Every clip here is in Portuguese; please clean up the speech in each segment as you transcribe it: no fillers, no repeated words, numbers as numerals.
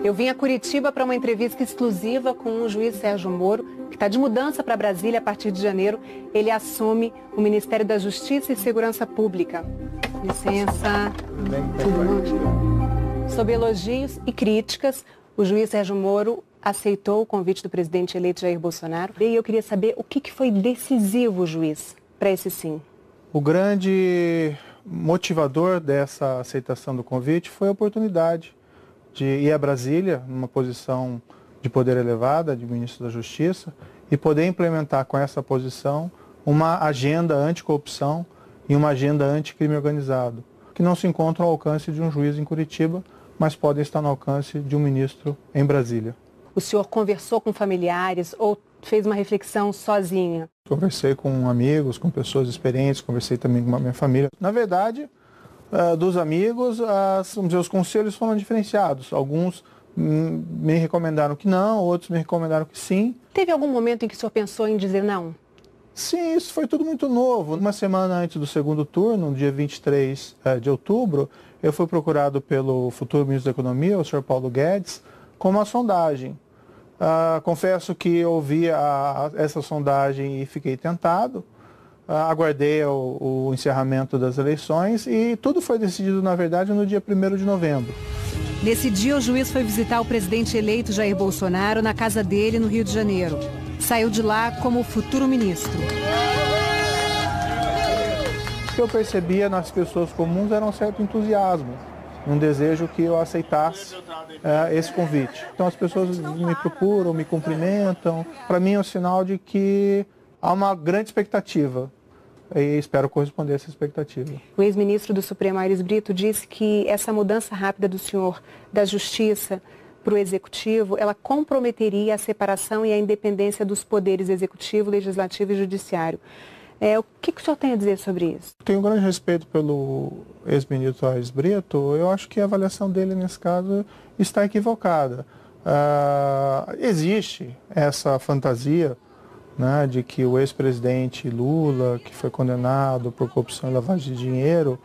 Eu vim a Curitiba para uma entrevista exclusiva com o juiz Sérgio Moro, que está de mudança para Brasília a partir de janeiro. Ele assume o Ministério da Justiça e Segurança Pública. Licença. Sob elogios e críticas, o juiz Sérgio Moro aceitou o convite do presidente eleito Jair Bolsonaro. E eu queria saber o que foi decisivo, juiz, para esse sim. O grande motivador dessa aceitação do convite foi a oportunidade de ir a Brasília, numa posição de poder elevada, de ministro da Justiça, e poder implementar com essa posição uma agenda anticorrupção e uma agenda anticrime organizado, que não se encontram ao alcance de um juiz em Curitiba, mas podem estar no alcance de um ministro em Brasília. O senhor conversou com familiares ou fez uma reflexão sozinha? Conversei com amigos, com pessoas experientes, conversei também com a minha família. Na verdade, dos amigos, os conselhos foram diferenciados. Alguns me recomendaram que não, outros me recomendaram que sim. Teve algum momento em que o senhor pensou em dizer não? Sim, isso foi tudo muito novo. Uma semana antes do segundo turno, no dia 23 de outubro, eu fui procurado pelo futuro ministro da Economia, o senhor Paulo Guedes, com uma sondagem. Confesso que ouvi essa sondagem e fiquei tentado. Aguardei o encerramento das eleições e tudo foi decidido, na verdade, no dia 1º de novembro. Nesse dia, o juiz foi visitar o presidente eleito Jair Bolsonaro na casa dele, no Rio de Janeiro. Saiu de lá como futuro ministro. O que eu percebia nas pessoas comuns era um certo entusiasmo, um desejo que eu aceitasse esse convite. Então as pessoas me procuram, me cumprimentam. Para mim é um sinal de que há uma grande expectativa e espero corresponder a essa expectativa. O ex-ministro do Supremo, Aires Brito, disse que essa mudança rápida do senhor da Justiça para o Executivo, ela comprometeria a separação e a independência dos poderes Executivo, Legislativo e Judiciário. O que o senhor tem a dizer sobre isso? Tenho um grande respeito pelo ex-ministro Aires Brito. Eu acho que a avaliação dele, nesse caso, está equivocada. Existe essa fantasia, né, de que o ex-presidente Lula, que foi condenado por corrupção e lavagem de dinheiro,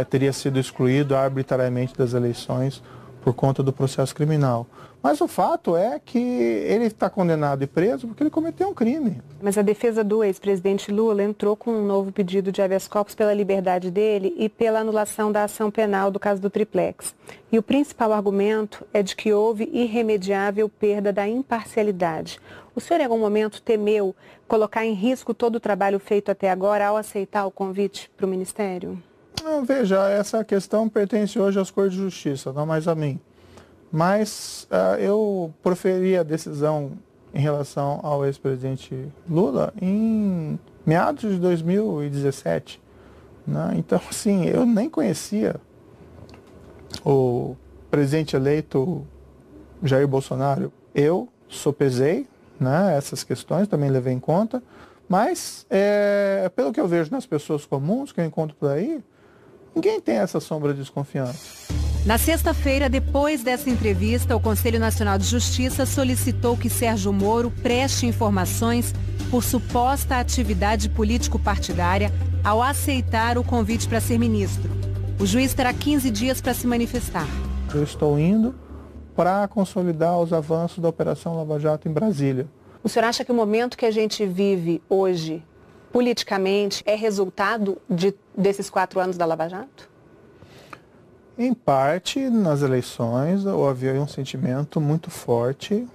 teria sido excluído arbitrariamente das eleições por conta do processo criminal. Mas o fato é que ele está condenado e preso porque ele cometeu um crime. Mas a defesa do ex-presidente Lula entrou com um novo pedido de habeas corpus pela liberdade dele e pela anulação da ação penal do caso do Triplex. E o principal argumento é de que houve irremediável perda da imparcialidade. O senhor em algum momento temeu colocar em risco todo o trabalho feito até agora ao aceitar o convite para o Ministério? Não, veja, essa questão pertence hoje às Cortes de Justiça, não mais a mim. Mas eu proferi a decisão em relação ao ex-presidente Lula em meados de 2017. Né? Então, assim, eu nem conhecia o presidente eleito Jair Bolsonaro. Eu sopesei, né, essas questões, também levei em conta, mas pelo que eu vejo nas pessoas comuns que eu encontro por aí, ninguém tem essa sombra de desconfiança. Na sexta-feira, depois dessa entrevista, o Conselho Nacional de Justiça solicitou que Sérgio Moro preste informações por suposta atividade político-partidária ao aceitar o convite para ser ministro. O juiz terá 15 dias para se manifestar. Eu estou indo para consolidar os avanços da Operação Lava Jato em Brasília. O senhor acha que o momento que a gente vive hoje, politicamente, é resultado desses 4 anos da Lava Jato? Em parte, nas eleições, havia um sentimento muito forte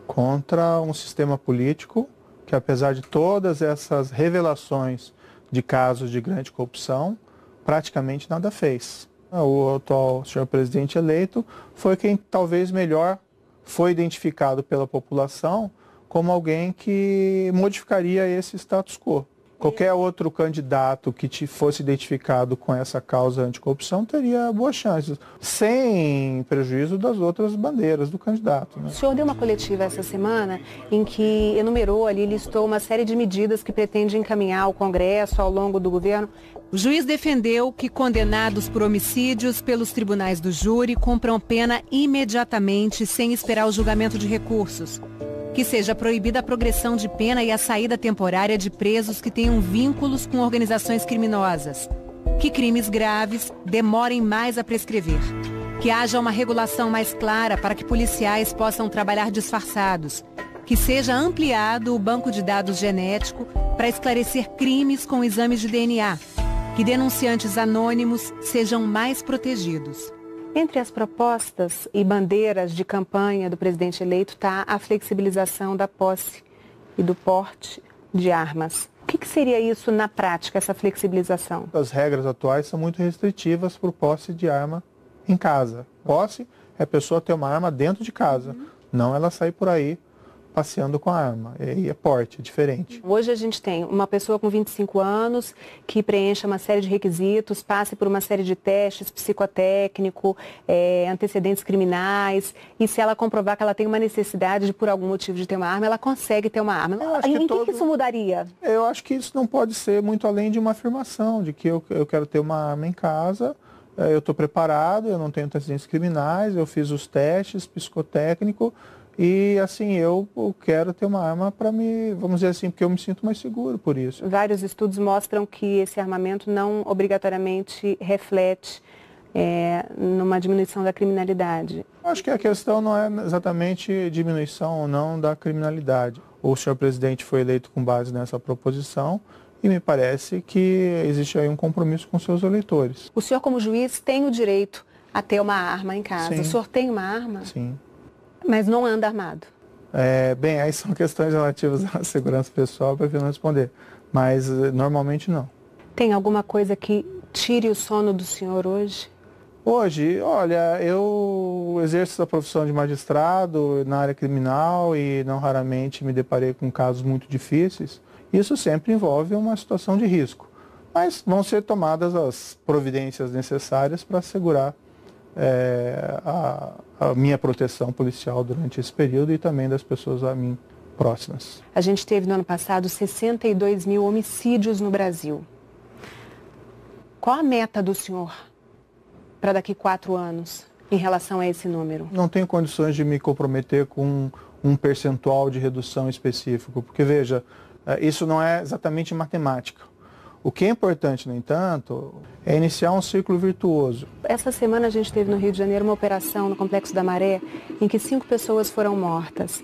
contra um sistema político que, apesar de todas essas revelações de casos de grande corrupção, praticamente nada fez. O atual senhor presidente eleito foi quem talvez melhor foi identificado pela população como alguém que modificaria esse status quo. Qualquer outro candidato que fosse identificado com essa causa anticorrupção teria boas chances, sem prejuízo das outras bandeiras do candidato. Né? O senhor deu uma coletiva essa semana em que enumerou ali, listou uma série de medidas que pretende encaminhar ao Congresso ao longo do governo. O juiz defendeu que condenados por homicídios pelos tribunais do júri cumpram pena imediatamente, sem esperar o julgamento de recursos. Que seja proibida a progressão de pena e a saída temporária de presos que tenham vínculos com organizações criminosas. Que crimes graves demorem mais a prescrever. Que haja uma regulação mais clara para que policiais possam trabalhar disfarçados. Que seja ampliado o banco de dados genético para esclarecer crimes com exames de DNA. Que denunciantes anônimos sejam mais protegidos. Entre as propostas e bandeiras de campanha do presidente eleito está a flexibilização da posse e do porte de armas. O que seria isso na prática, essa flexibilização? As regras atuais são muito restritivas para o posse de arma em casa. Posse é a pessoa ter uma arma dentro de casa, não ela sair por aí passeando com a arma. E é porte, é diferente. Hoje a gente tem uma pessoa com 25 anos que preencha uma série de requisitos, passe por uma série de testes psicotécnico, antecedentes criminais, e se ela comprovar que ela tem uma necessidade de, por algum motivo, de ter uma arma, ela consegue ter uma arma. Em que isso mudaria? Eu acho que isso não pode ser muito além de uma afirmação, de que eu quero ter uma arma em casa, eu estou preparado, eu não tenho antecedentes criminais, eu fiz os testes psicotécnicos, e assim, eu quero ter uma arma para vamos dizer assim, porque eu me sinto mais seguro por isso. Vários estudos mostram que esse armamento não obrigatoriamente reflete numa diminuição da criminalidade. Acho que a questão não é exatamente diminuição ou não da criminalidade. O senhor presidente foi eleito com base nessa proposição e me parece que existe aí um compromisso com seus eleitores. O senhor, como juiz, tem o direito a ter uma arma em casa. Sim. O senhor tem uma arma? Sim. Mas não anda armado? Bem, aí são questões relativas à segurança pessoal, para eu não responder. Mas normalmente não. Tem alguma coisa que tire o sono do senhor hoje? Hoje, olha, eu exerço a profissão de magistrado na área criminal e não raramente me deparei com casos muito difíceis. Isso sempre envolve uma situação de risco. Mas vão ser tomadas as providências necessárias para assegurar a minha proteção policial durante esse período e também das pessoas a mim próximas. A gente teve no ano passado 62 mil homicídios no Brasil. Qual a meta do senhor para daqui 4 anos em relação a esse número? Não tenho condições de me comprometer com um percentual de redução específico, porque veja, isso não é exatamente matemática. O que é importante, no entanto, é iniciar um círculo virtuoso. Essa semana a gente teve no Rio de Janeiro uma operação no Complexo da Maré em que 5 pessoas foram mortas.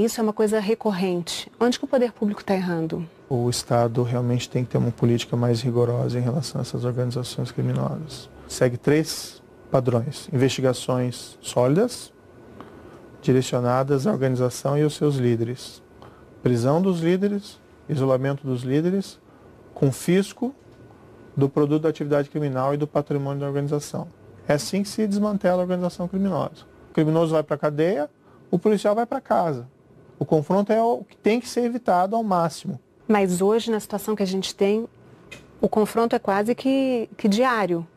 Isso é uma coisa recorrente. Onde que o poder público está errando? O Estado realmente tem que ter uma política mais rigorosa em relação a essas organizações criminosas. Segue 3 padrões: investigações sólidas, direcionadas à organização e aos seus líderes. Prisão dos líderes, isolamento dos líderes, confisco do produto da atividade criminal e do patrimônio da organização. É assim que se desmantela a organização criminosa. O criminoso vai para a cadeia, o policial vai para casa. O confronto é o que tem que ser evitado ao máximo. Mas hoje, na situação que a gente tem, o confronto é quase que diário.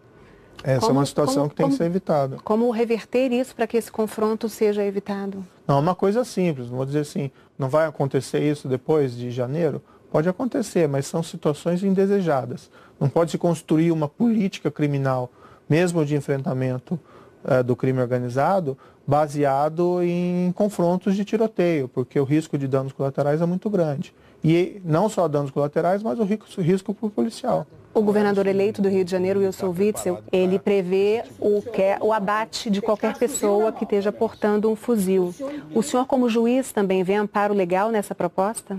Essa é uma situação que tem que ser evitada. Como reverter isso para que esse confronto seja evitado? Não, é uma coisa simples. Não vou dizer assim, não vai acontecer isso depois de janeiro? Pode acontecer, mas são situações indesejadas. Não pode se construir uma política criminal, mesmo de enfrentamento do crime organizado, baseado em confrontos de tiroteio, porque o risco de danos colaterais é muito grande. E não só danos colaterais, mas o risco para o policial. O governador eleito do Rio de Janeiro, Wilson Witzel, ele prevê o abate de qualquer pessoa que esteja portando um fuzil. O senhor, como juiz, também vê amparo legal nessa proposta?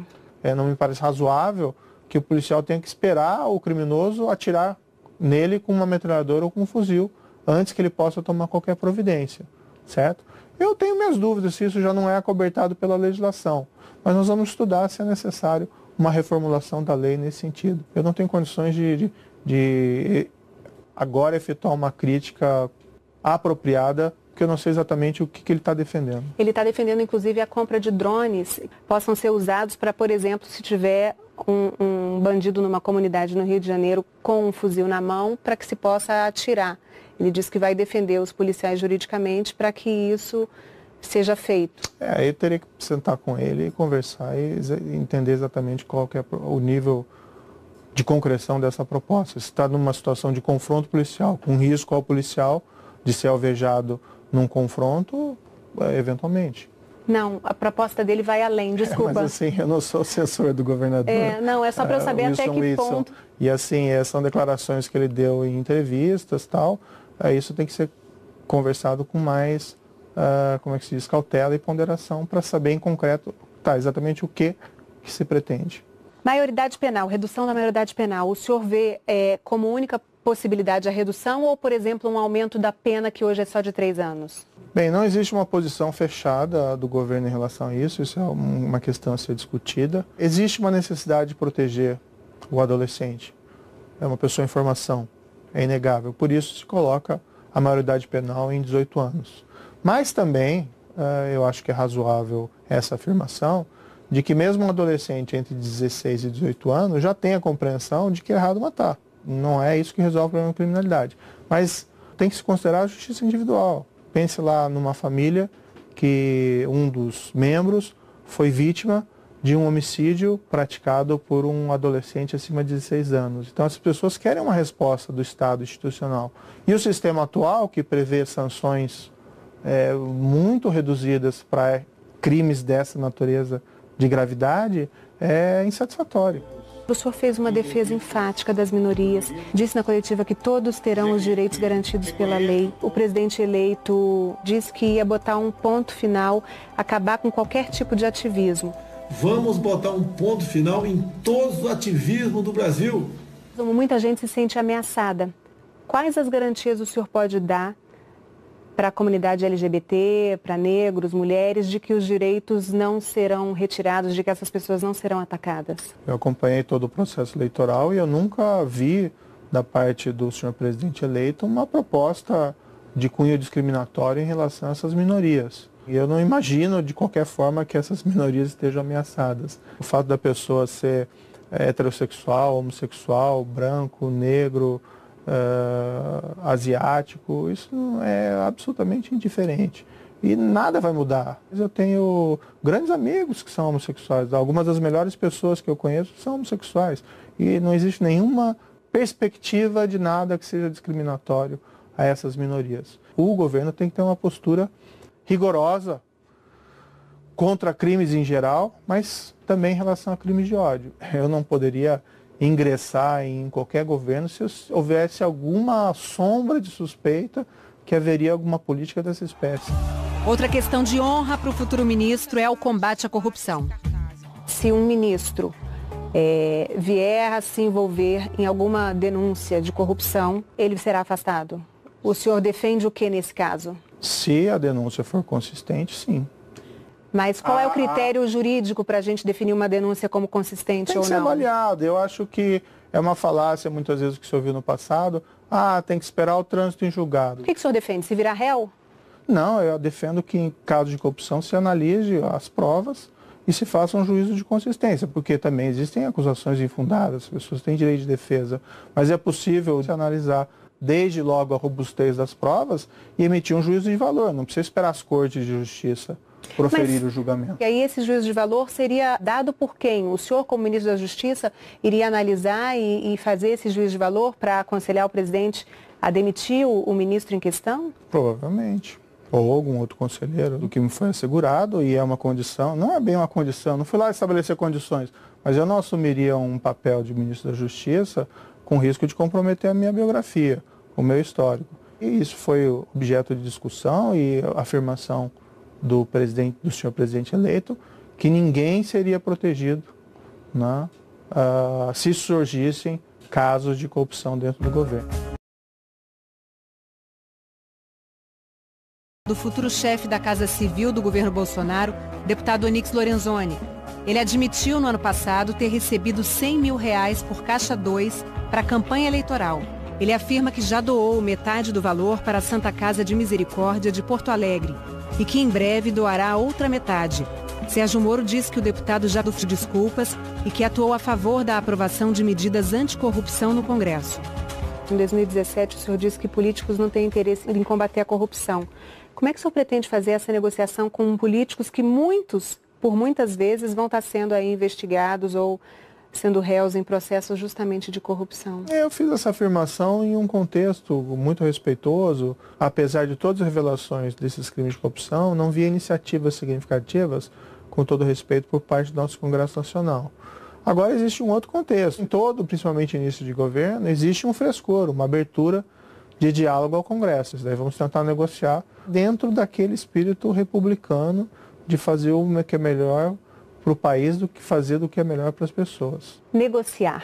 Não me parece razoável que o policial tenha que esperar o criminoso atirar nele com uma metralhadora ou com um fuzil antes que ele possa tomar qualquer providência, certo? Eu tenho minhas dúvidas se isso já não é acobertado pela legislação, mas nós vamos estudar se é necessário uma reformulação da lei nesse sentido. Eu não tenho condições de agora efetuar uma crítica apropriada, porque eu não sei exatamente o que ele está defendendo. Ele está defendendo, inclusive, a compra de drones que possam ser usados para, por exemplo, se tiver um bandido numa comunidade no Rio de Janeiro com um fuzil na mão, para que se possa atirar. Ele diz que vai defender os policiais juridicamente para que isso seja feito. Aí eu teria que sentar com ele e conversar e entender exatamente qual que é o nível de concreção dessa proposta. Se está numa situação de confronto policial, com risco ao policial de ser alvejado num confronto, eventualmente. Não, a proposta dele vai além, desculpa. Mas assim, eu não sou assessor do governador. Não, é só para eu saber até que ponto. E assim, são declarações que ele deu em entrevistas e tal. Isso tem que ser conversado com mais, como é que se diz, cautela e ponderação para saber em concreto exatamente o que se pretende. Maioridade penal, redução da maioridade penal, o senhor vê como única possibilidade a redução ou, por exemplo, um aumento da pena que hoje é só de 3 anos? Bem, não existe uma posição fechada do governo em relação a isso é uma questão a ser discutida. Existe uma necessidade de proteger o adolescente, é uma pessoa em formação, é inegável, por isso se coloca a maioridade penal em 18 anos. Mas também, eu acho que é razoável essa afirmação, de que mesmo um adolescente entre 16 e 18 anos já tem a compreensão de que é errado matar. Não é isso que resolve o problema da criminalidade. Mas tem que se considerar a justiça individual. Pense lá numa família que um dos membros foi vítima de um homicídio praticado por um adolescente acima de 16 anos. Então, as pessoas querem uma resposta do Estado institucional. E o sistema atual, que prevê sanções muito reduzidas para crimes dessa natureza de gravidade, é insatisfatório. O senhor fez uma defesa enfática das minorias, disse na coletiva que todos terão os direitos garantidos pela lei. O presidente eleito disse que ia botar um ponto final, acabar com qualquer tipo de ativismo. Vamos botar um ponto final em todos os ativismos do Brasil. Muita gente se sente ameaçada. Quais as garantias o senhor pode dar para a comunidade LGBT, para negros, mulheres, de que os direitos não serão retirados, de que essas pessoas não serão atacadas? Eu acompanhei todo o processo eleitoral e eu nunca vi, da parte do senhor presidente eleito, uma proposta de cunho discriminatório em relação a essas minorias. E eu não imagino, de qualquer forma, que essas minorias estejam ameaçadas. O fato da pessoa ser heterossexual, homossexual, branco, negro, asiático, isso é absolutamente indiferente. E nada vai mudar. Eu tenho grandes amigos que são homossexuais. Algumas das melhores pessoas que eu conheço são homossexuais. E não existe nenhuma perspectiva de nada que seja discriminatório a essas minorias. O governo tem que ter uma postura rigorosa contra crimes em geral, mas também em relação a crimes de ódio. Eu não poderia ingressar em qualquer governo se houvesse alguma sombra de suspeita que haveria alguma política dessa espécie. Outra questão de honra para o futuro ministro é o combate à corrupção. Se um ministro vier a se envolver em alguma denúncia de corrupção, ele será afastado. O senhor defende o que nesse caso? Se a denúncia for consistente, sim. Mas qual é o critério jurídico para a gente definir uma denúncia como consistente ou não? Tem que ser avaliado. Eu acho que é uma falácia, muitas vezes, que se ouviu no passado. Tem que esperar o trânsito em julgado. O que o senhor defende? Se virar réu? Não, eu defendo que em caso de corrupção se analise as provas e se faça um juízo de consistência, porque também existem acusações infundadas, as pessoas têm direito de defesa, mas é possível se analisar desde logo a robustez das provas e emitir um juízo de valor. Não precisa esperar as cortes de justiça proferir o julgamento. E aí esse juízo de valor seria dado por quem? O senhor, como ministro da Justiça, iria analisar e fazer esse juízo de valor para aconselhar o presidente a demitir o ministro em questão? Provavelmente. Ou algum outro conselheiro, do que me foi assegurado, e é uma condição, não é bem uma condição, não fui lá estabelecer condições, mas eu não assumiria um papel de ministro da Justiça com risco de comprometer a minha biografia, o meu histórico. E isso foi objeto de discussão e afirmação do senhor presidente eleito, que ninguém seria protegido, né, se surgissem casos de corrupção dentro do governo. Do futuro chefe da Casa Civil do governo Bolsonaro, deputado Onyx Lorenzoni. Ele admitiu no ano passado ter recebido R$100 mil por Caixa 2 para a campanha eleitoral. Ele afirma que já doou metade do valor para a Santa Casa de Misericórdia de Porto Alegre e que em breve doará a outra metade. Sérgio Moro disse que o deputado já pediu desculpas e que atuou a favor da aprovação de medidas anticorrupção no Congresso. Em 2017, o senhor disse que políticos não têm interesse em combater a corrupção. Como é que o senhor pretende fazer essa negociação com políticos que por muitas vezes, vão estar sendo aí investigados ou sendo réus em processos justamente de corrupção? Eu fiz essa afirmação em um contexto muito respeitoso. Apesar de todas as revelações desses crimes de corrupção, não vi iniciativas significativas, com todo respeito, por parte do nosso Congresso Nacional. Agora existe um outro contexto. Em todo, principalmente início de governo, existe um frescor, uma abertura de diálogo ao Congresso. Daí vamos tentar negociar dentro daquele espírito republicano de fazer o que é melhor para o país do que fazer do que é melhor para as pessoas. Negociar.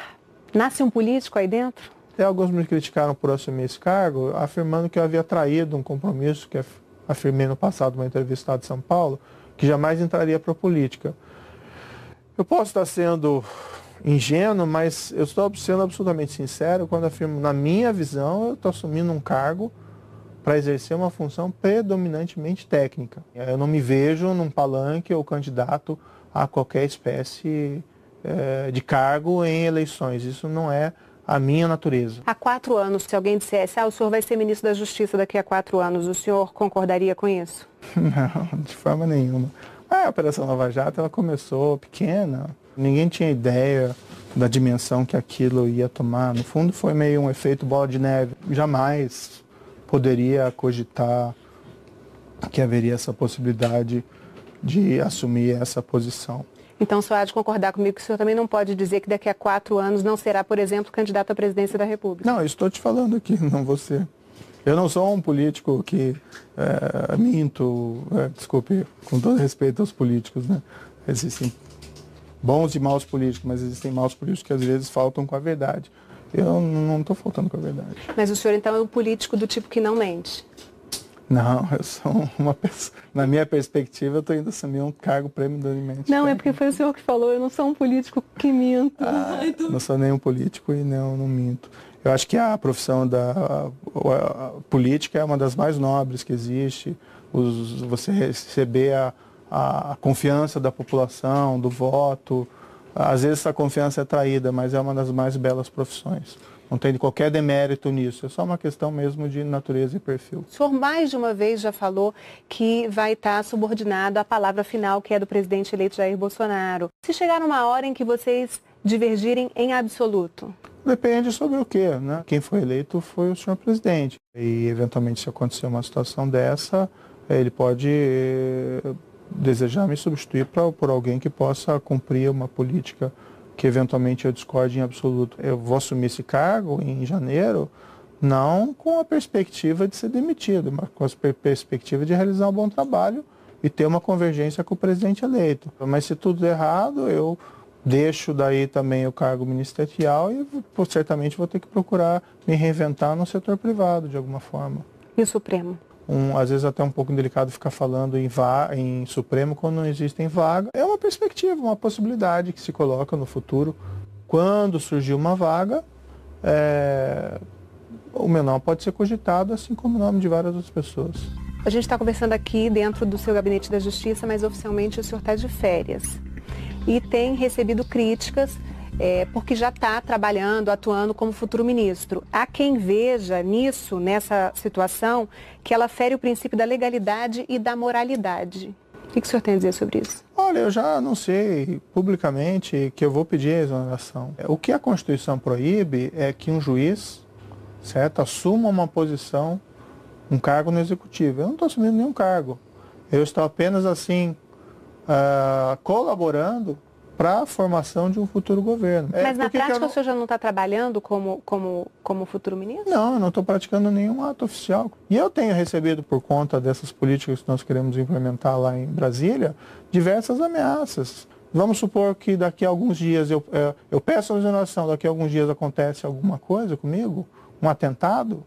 Nasce um político aí dentro? Até alguns me criticaram por assumir esse cargo, afirmando que eu havia traído um compromisso que afirmei no passado numa entrevista de São Paulo, que jamais entraria para a política. Eu posso estar sendo ingênuo, mas eu estou sendo absolutamente sincero quando afirmo, na minha visão, eu estou assumindo um cargo para exercer uma função predominantemente técnica. Eu não me vejo num palanque ou candidato a qualquer espécie de cargo em eleições. Isso não é a minha natureza. Há 4 anos, se alguém dissesse, o senhor vai ser ministro da Justiça daqui a 4 anos, o senhor concordaria com isso? Não, de forma nenhuma. A Operação Lava Jato, ela começou pequena. Ninguém tinha ideia da dimensão que aquilo ia tomar. No fundo, foi meio um efeito bola de neve. Jamais poderia cogitar que haveria essa possibilidade de assumir essa posição. Então, o senhor há de concordar comigo que o senhor também não pode dizer que daqui a 4 anos não será, por exemplo, candidato à presidência da República? Não, eu estou te falando aqui, não você. Eu não sou um político que minto, desculpe, com todo respeito aos políticos, né? Existem bons e maus políticos, mas existem maus políticos que às vezes faltam com a verdade. Eu não estou faltando com a verdade. Mas o senhor então é um político do tipo que não mente? Não, eu sou uma pessoa, na minha perspectiva, eu estou indo assumir um cargo predominantemente. Não, é porque foi o senhor que falou, eu não sou um político que minto. Não sou nem um político e não minto. Eu acho que a profissão da política é uma das mais nobres que existe. Você receber a confiança da população, do voto. Às vezes essa confiança é traída, mas é uma das mais belas profissões. Não tem qualquer demérito nisso, é só uma questão mesmo de natureza e perfil. O senhor mais de uma vez já falou que vai estar subordinado à palavra final, que é do presidente eleito Jair Bolsonaro. Se chegar uma hora em que vocês divergirem em absoluto? Depende sobre o quê, né? Quem foi eleito foi o senhor presidente. E, eventualmente, se acontecer uma situação dessa, ele pode desejar me substituir por alguém que possa cumprir uma política que eventualmente eu discorde em absoluto. Eu vou assumir esse cargo em janeiro, não com a perspectiva de ser demitido, mas com a perspectiva de realizar um bom trabalho e ter uma convergência com o presidente eleito. Mas se tudo der errado, eu deixo daí também o cargo ministerial e certamente vou ter que procurar me reinventar no setor privado, de alguma forma. E o Supremo? Às vezes até um pouco delicado ficar falando em Supremo quando não existem vaga. É uma perspectiva, uma possibilidade que se coloca no futuro. Quando surgir uma vaga, o meu nome pode ser cogitado, assim como o nome de várias outras pessoas. A gente está conversando aqui dentro do seu gabinete da Justiça, mas oficialmente o senhor está de férias. E tem recebido críticas porque já está trabalhando, atuando como futuro ministro. Há quem veja nessa situação, que ela fere o princípio da legalidade e da moralidade. O que o senhor tem a dizer sobre isso? Olha, eu já anunciei publicamente que eu vou pedir a exoneração. O que a Constituição proíbe é que um juiz, certo, assuma uma posição, um cargo no Executivo. Eu não estou assumindo nenhum cargo. Eu estou apenas, assim, colaborando para a formação de um futuro governo. Mas na prática o senhor já não está trabalhando como futuro ministro? Não, eu não estou praticando nenhum ato oficial. E eu tenho recebido, por conta dessas políticas que nós queremos implementar lá em Brasília, diversas ameaças. Vamos supor que daqui a alguns dias eu peço a exoneração, daqui a alguns dias acontece alguma coisa comigo, um atentado.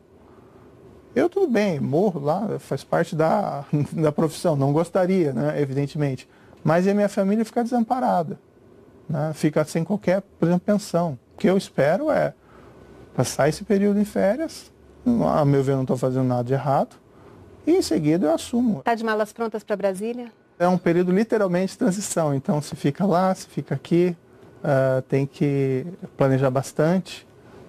Eu tudo bem, morro lá, faz parte da profissão, não gostaria, né, evidentemente. Mas a minha família fica desamparada. Né? Fica sem qualquer, por exemplo, pensão. O que eu espero é passar esse período em férias, a meu ver não estou fazendo nada de errado, e em seguida eu assumo. Está de malas prontas para Brasília? É um período literalmente de transição, então se fica lá, se fica aqui, tem que planejar bastante,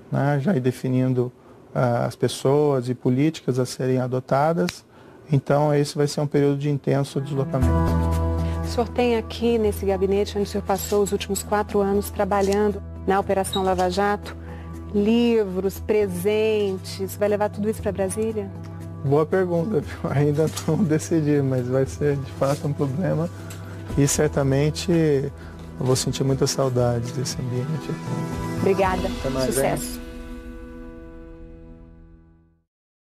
né? Já ir definindo as pessoas e políticas a serem adotadas, então esse vai ser um período de intenso deslocamento. O senhor tem aqui nesse gabinete, onde o senhor passou os últimos 4 anos trabalhando na Operação Lava Jato, livros, presentes, vai levar tudo isso para Brasília? Boa pergunta, ainda não decidi, mas vai ser de fato um problema e certamente eu vou sentir muita saudade desse ambiente aqui. Obrigada, Até mais, sucesso.